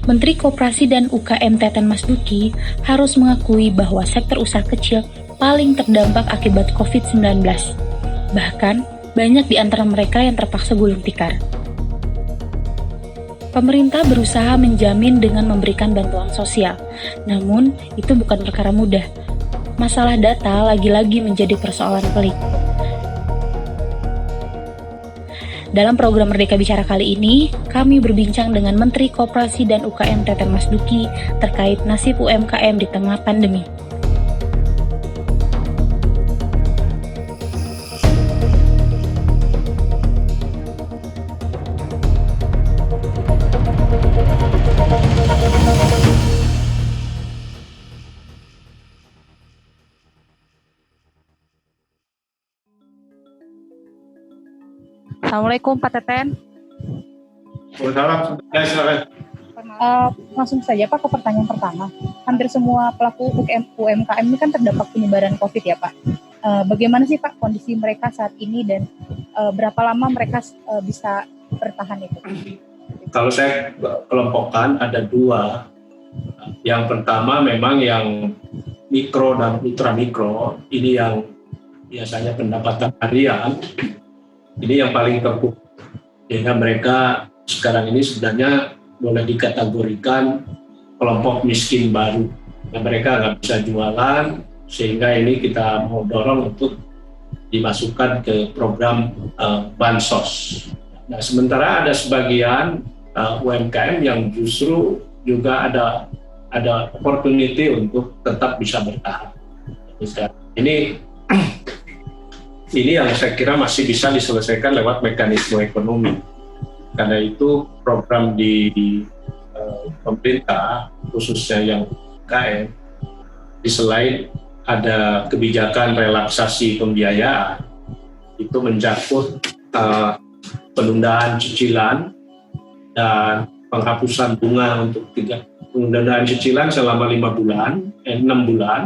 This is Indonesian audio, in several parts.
Menteri Koperasi dan UKM Teten Mas Duki harus mengakui bahwa sektor usaha kecil paling terdampak akibat COVID-19. Bahkan, banyak di antara mereka yang terpaksa gulung tikar. Pemerintah berusaha menjamin dengan memberikan bantuan sosial, namun itu bukan perkara mudah. Masalah data lagi-lagi menjadi persoalan pelik. Dalam program Merdeka Bicara kali ini, kami berbincang dengan Menteri Koperasi dan UKM Teten Mas Duki terkait nasib UMKM di tengah pandemi. Assalamualaikum Pak Teten. Waalaikumsalam. Langsung saja Pak ke pertanyaan pertama. Hampir semua pelaku UMKM ini kan terdampak penyebaran COVID ya Pak. Bagaimana sih Pak kondisi mereka saat ini dan berapa lama mereka bisa bertahan itu? Kalau saya kelompokkan ada dua. Yang pertama memang yang mikro dan ultra mikro, ini yang biasanya pendapatan harian, ini yang paling terpukul. Sehingga mereka sekarang ini sebenarnya boleh dikategorikan kelompok miskin baru. Nah, mereka nggak bisa jualan, sehingga ini kita mau dorong untuk dimasukkan ke program bansos. Nah, sementara ada sebagian UMKM yang justru juga ada opportunity untuk tetap bisa bertahan. Ini yang saya kira masih bisa diselesaikan lewat mekanisme ekonomi. Karena itu program di pemerintah, khususnya yang UMKM, di selain ada kebijakan relaksasi pembiayaan, itu mencakup penundaan cicilan dan penghapusan bunga untuk penundaan cicilan selama 6 bulan,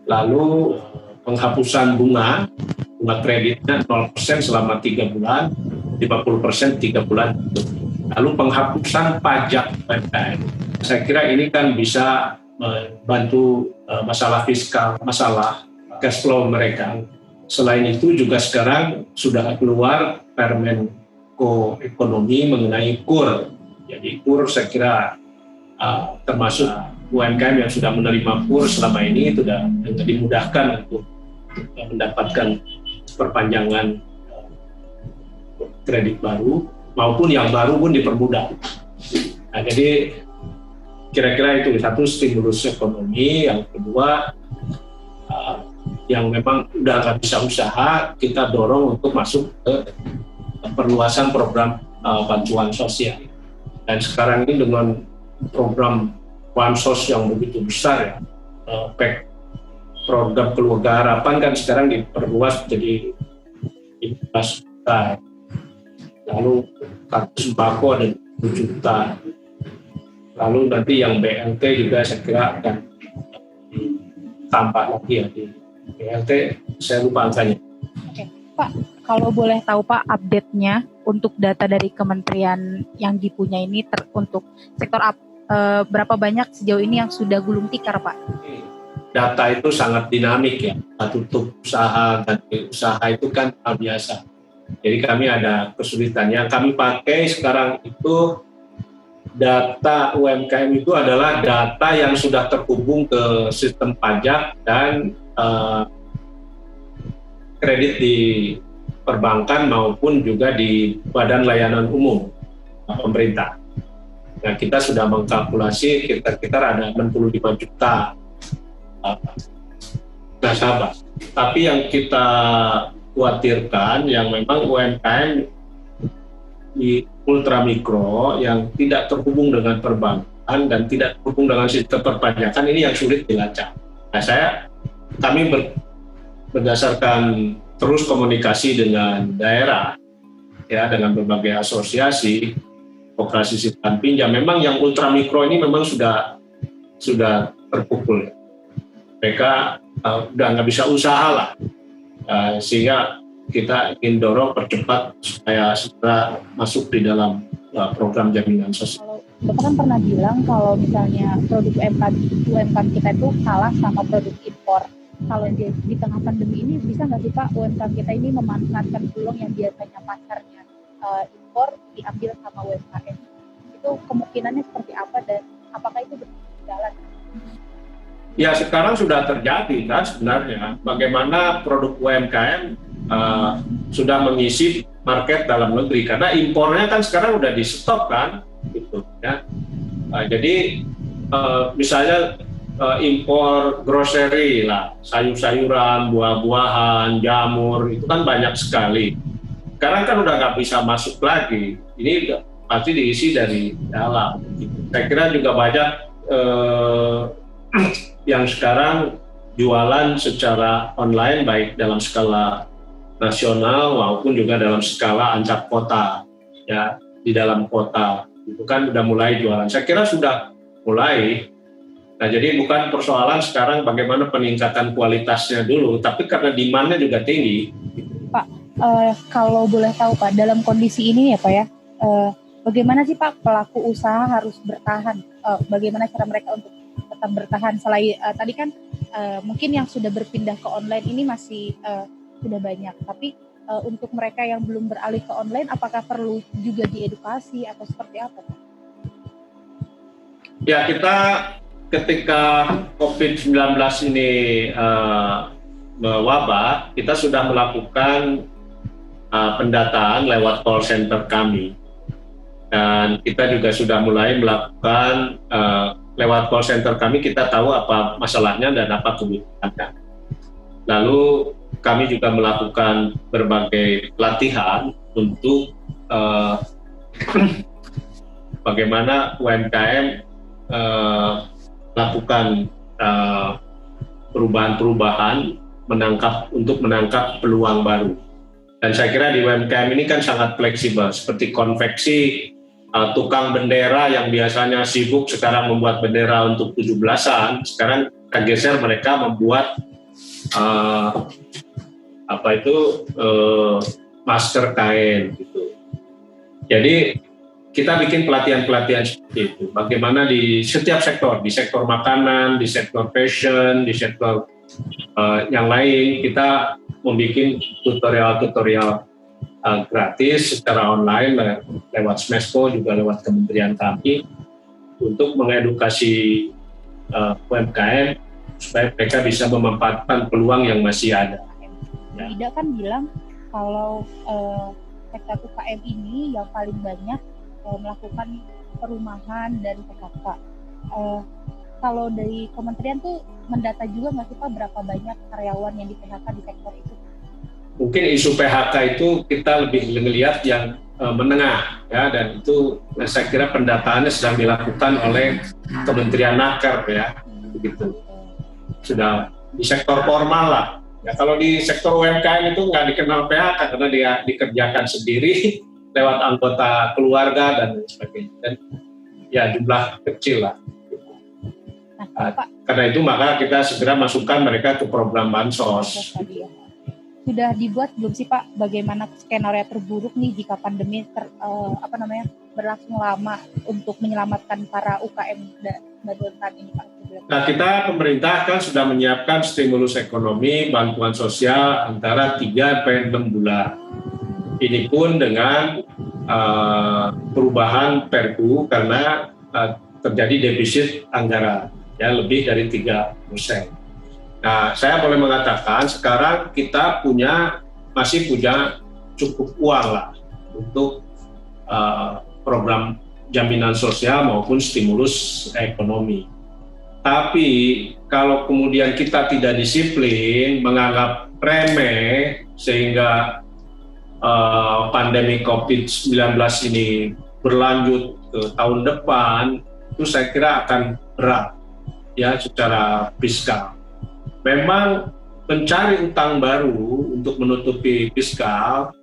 lalu penghapusan bunga kreditnya 0% selama 3 bulan, 50% 3 bulan. Lalu penghapusan pajak UMKM. Saya kira ini kan bisa membantu masalah fiskal, masalah cash flow mereka. Selain itu juga sekarang sudah keluar Permenko Ekonomi mengenai KUR. Jadi KUR saya kira termasuk UMKM yang sudah menerima KUR selama ini sudah dimudahkan untuk mendapatkan perpanjangan kredit baru, maupun yang baru pun dipermudah. Nah, jadi kira-kira itu satu, stimulus ekonomi. Yang kedua, yang memang udah nggak bisa usaha, kita dorong untuk masuk ke perluasan program bantuan sosial. Dan sekarang ini dengan program bansos yang begitu besar ya, program Keluarga Harapan kan sekarang diperluas jadi 15 juta. Lalu kartu sembako ada 2 juta. Lalu nanti yang BLT juga saya kira akan ditambah lagi ya di BLT, saya lupa angkanya. Oke, Pak, kalau boleh tahu Pak update-nya untuk data dari kementerian yang dipunya ini untuk sektor berapa banyak sejauh ini yang sudah gulung tikar Pak? Data itu sangat dinamik ya, tutup usaha dan usaha itu kan hal biasa. Jadi kami ada kesulitan. Yang kami pakai sekarang itu data UMKM itu adalah data yang sudah terhubung ke sistem pajak dan kredit di perbankan maupun juga di Badan Layanan Umum pemerintah. Nah, kita sudah mengkalkulasi kira-kira ada 65 juta nasabah. Tapi yang kita khawatirkan yang memang UMKM di ultramikro yang tidak terhubung dengan perbankan dan tidak terhubung dengan sistem perpajakan, ini yang sulit dilacak. Nah, kami berdasarkan terus komunikasi dengan daerah ya, dengan berbagai asosiasi koperasi simpan pinjam, memang yang ultramikro ini memang sudah terpukul. Mereka udah nggak bisa usaha lah, sehingga kita ingin dorong percepat supaya segera masuk di dalam program jaminan sosial. Bapak kan pernah bilang kalau misalnya produk UMKM kita itu kalah sama produk impor. Kalau di tengah pandemi ini bisa nggak sih Pak UMKM kita ini memanfaatkan peluang yang biasanya pasarnya impor diambil sama UMKM? Itu kemungkinannya seperti apa dan apakah itu berjalan? Ya sekarang sudah terjadi kan sebenarnya. Bagaimana produk UMKM sudah mengisi market dalam negeri karena impornya kan sekarang udah di stop kan, gitu ya. Jadi misalnya impor grocery lah, sayur-sayuran, buah-buahan, jamur itu kan banyak sekali. Sekarang kan udah nggak bisa masuk lagi. Ini pasti diisi dari dalam. Saya kira juga banyak yang sekarang jualan secara online baik dalam skala nasional maupun juga dalam skala antar kota, ya di dalam kota itu kan udah mulai jualan. Saya kira sudah mulai. Nah jadi bukan persoalan sekarang bagaimana peningkatan kualitasnya dulu, tapi karena demand-nya juga tinggi. Pak, kalau boleh tahu Pak, dalam kondisi ini ya Pak ya, bagaimana sih Pak pelaku usaha harus bertahan? Bagaimana cara mereka untuk tetap bertahan? Selain tadi kan mungkin yang sudah berpindah ke online ini masih sudah banyak, tapi untuk mereka yang belum beralih ke online, apakah perlu juga diedukasi atau seperti apa? Ya kita ketika COVID-19 ini mewabah, kita sudah melakukan pendataan lewat call center kami, dan kita juga sudah mulai melakukan lewat call center kami kita tahu apa masalahnya dan apa kebutuhannya. Lalu kami juga melakukan berbagai pelatihan untuk bagaimana UMKM melakukan perubahan-perubahan untuk menangkap peluang baru. Dan saya kira di UMKM ini kan sangat fleksibel, seperti konveksi, tukang bendera yang biasanya sibuk sekarang membuat bendera untuk 17-an, sekarang kita geser mereka membuat masker kain gitu. Jadi kita bikin pelatihan-pelatihan seperti itu. Bagaimana di setiap sektor, di sektor makanan, di sektor fashion, di sektor yang lain, kita membuat tutorial-tutorial gratis secara online lewat Smesco, juga lewat kementerian kami, untuk mengedukasi UMKM supaya mereka bisa memanfaatkan peluang yang masih ada. Ya. Ida kan bilang kalau sektor UKM ini yang paling banyak melakukan perumahan dan PKK. Kalau dari kementerian tuh mendata juga nggak sih Pak berapa banyak karyawan yang di PHK di sektor itu? Mungkin isu PHK itu kita lebih melihat yang menengah, ya, dan itu saya kira pendataannya sedang dilakukan oleh Kementerian Naker, ya, begitu. Sudah di sektor formal lah. Ya, kalau di sektor UMKM itu nggak dikenal PHK karena dia dikerjakan sendiri lewat anggota keluarga dan sebagainya. Dan ya jumlah kecil lah. Karena itu maka kita segera masukkan mereka ke program bansos. Sudah dibuat belum sih Pak bagaimana skenario terburuk nih jika pandemi berlangsung lama untuk menyelamatkan para UKM bantuan ini Pak? Nah, kita pemerintah kan sudah menyiapkan stimulus ekonomi bantuan sosial antara 3-6 bulan. Ini pun dengan perubahan Perpu karena terjadi defisit anggaran, ya, lebih dari 3%. Nah, saya boleh mengatakan sekarang kita masih punya cukup uang lah untuk program jaminan sosial maupun stimulus ekonomi. Tapi kalau kemudian kita tidak disiplin, menganggap remeh, sehingga pandemi COVID-19 ini berlanjut ke tahun depan, itu saya kira akan berat, ya, secara fiskal. Memang mencari utang baru untuk menutupi fiskal,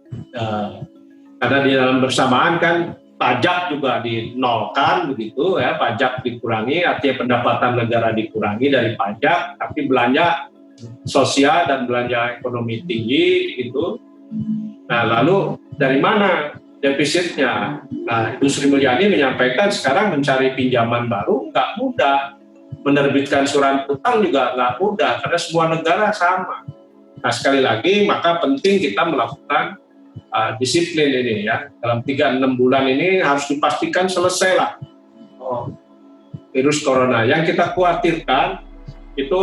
karena di dalam bersamaan kan pajak juga dinolkan begitu, ya, pajak dikurangi, artinya pendapatan negara dikurangi dari pajak, tapi belanja sosial dan belanja ekonomi tinggi gitu. Nah, lalu dari mana defisitnya. Nah, Ibu Sri Mulyani menyampaikan sekarang mencari pinjaman baru nggak mudah, menerbitkan surat utang juga nggak mudah karena semua negara sama. Nah, sekali lagi maka penting kita melakukan disiplin ini ya. Dalam 3-6 bulan ini harus dipastikan selesai lah virus corona. Yang kita khawatirkan itu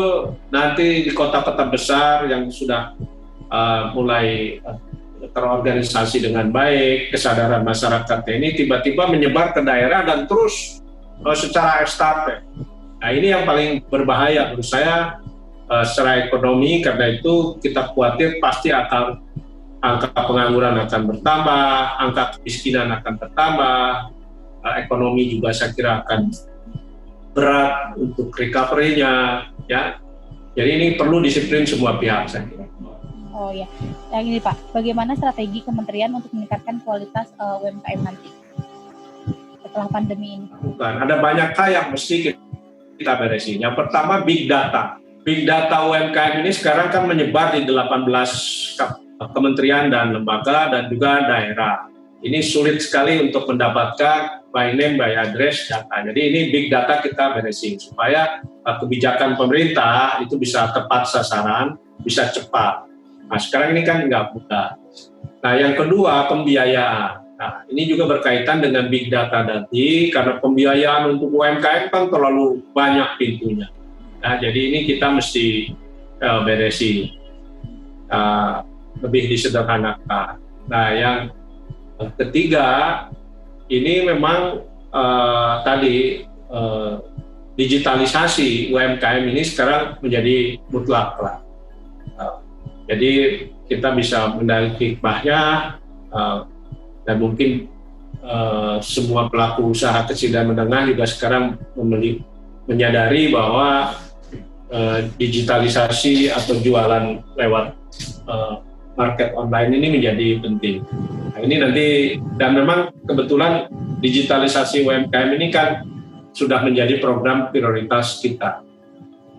nanti di kota-kota besar yang sudah mulai terorganisasi dengan baik, kesadaran masyarakat ini tiba-tiba menyebar ke daerah dan terus secara estafet. Nah, ini yang paling berbahaya menurut saya secara ekonomi, karena itu kita khawatir pasti akan angka pengangguran akan bertambah, angka kemiskinan akan bertambah, ekonomi juga saya kira akan berat untuk recovery-nya ya. Jadi ini perlu disiplin semua pihak saya kira. Oh ya, yang ini Pak, bagaimana strategi kementerian untuk meningkatkan kualitas UMKM nanti setelah pandemi ini? Bukan, ada banyak hal yang mesti kita beresin. Yang pertama big data. Big data UMKM ini sekarang kan menyebar di 18 kementerian dan lembaga dan juga daerah. Ini sulit sekali untuk mendapatkan by name, by address data. Jadi ini big data kita beresin supaya kebijakan pemerintah itu bisa tepat sasaran, bisa cepat. Nah, sekarang ini kan nggak mudah. Nah, yang kedua pembiayaan. Nah, ini juga berkaitan dengan big data tadi, karena pembiayaan untuk UMKM kan terlalu banyak pintunya. Nah, jadi ini kita mesti beresi, lebih disederhanakan. Nah, yang ketiga, ini memang tadi digitalisasi UMKM ini sekarang menjadi mutlak lah. Jadi kita bisa menarik hikmahnya dan mungkin semua pelaku usaha kecil dan menengah juga sekarang menyadari bahwa digitalisasi atau jualan lewat market online ini menjadi penting. Nah, ini nanti, dan memang kebetulan digitalisasi UMKM ini kan sudah menjadi program prioritas kita.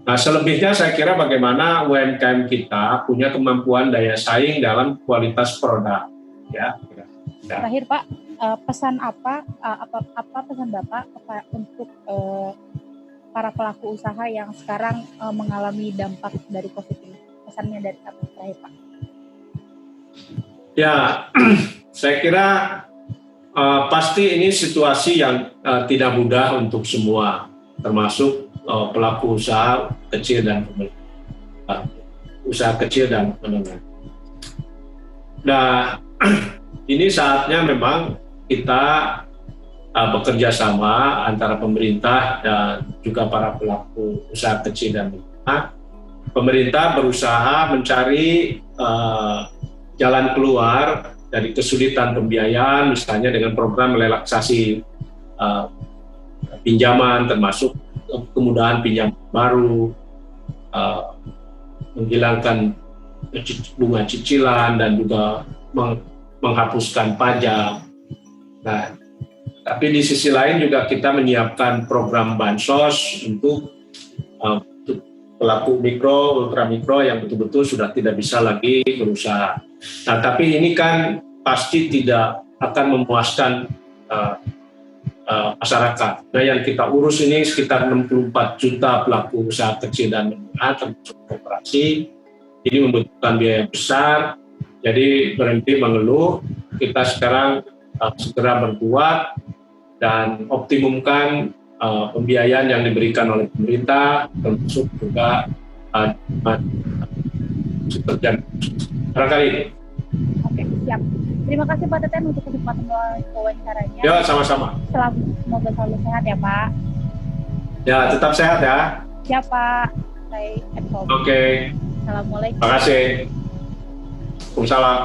Nah, selebihnya saya kira bagaimana UMKM kita punya kemampuan daya saing dalam kualitas produk. Ya. Terakhir Pak, pesan apa pesan Bapak untuk para pelaku usaha yang sekarang mengalami dampak dari COVID ini? Pesannya dari apa terakhir Pak? Ya, saya kira pasti ini situasi yang tidak mudah untuk semua, termasuk pelaku usaha kecil dan menengah. Nah, ini saatnya memang kita bekerja sama antara pemerintah dan juga para pelaku usaha kecil dan menengah. Pemerintah berusaha mencari jalan keluar dari kesulitan pembiayaan, misalnya dengan program relaksasi pinjaman, termasuk kemudahan pinjam baru, menghilangkan bunga cicilan dan juga menghapuskan pajak. Nah, tapi di sisi lain juga kita menyiapkan program bansos untuk pelaku mikro, ultramikro yang betul-betul sudah tidak bisa lagi berusaha. Nah, tapi ini kan pasti tidak akan memuaskan masyarakat. Nah, yang kita urus ini sekitar 64 juta pelaku usaha kecil dan menengah termasuk koperasi. Ini membutuhkan biaya besar. Jadi berhenti mengeluh. Kita sekarang segera berbuat dan optimumkan pembiayaan yang diberikan oleh pemerintah, termasuk juga barangkali ini. Oke, siap. Terima kasih Pak Teten untuk kesempatan wawancaranya. Ya, sama-sama. Semoga selalu sehat ya Pak. Ya, tetap sehat ya. Siap Pak. Saya at home. Oke. Assalamualaikum. Terima kasih. Waalaikumsalam.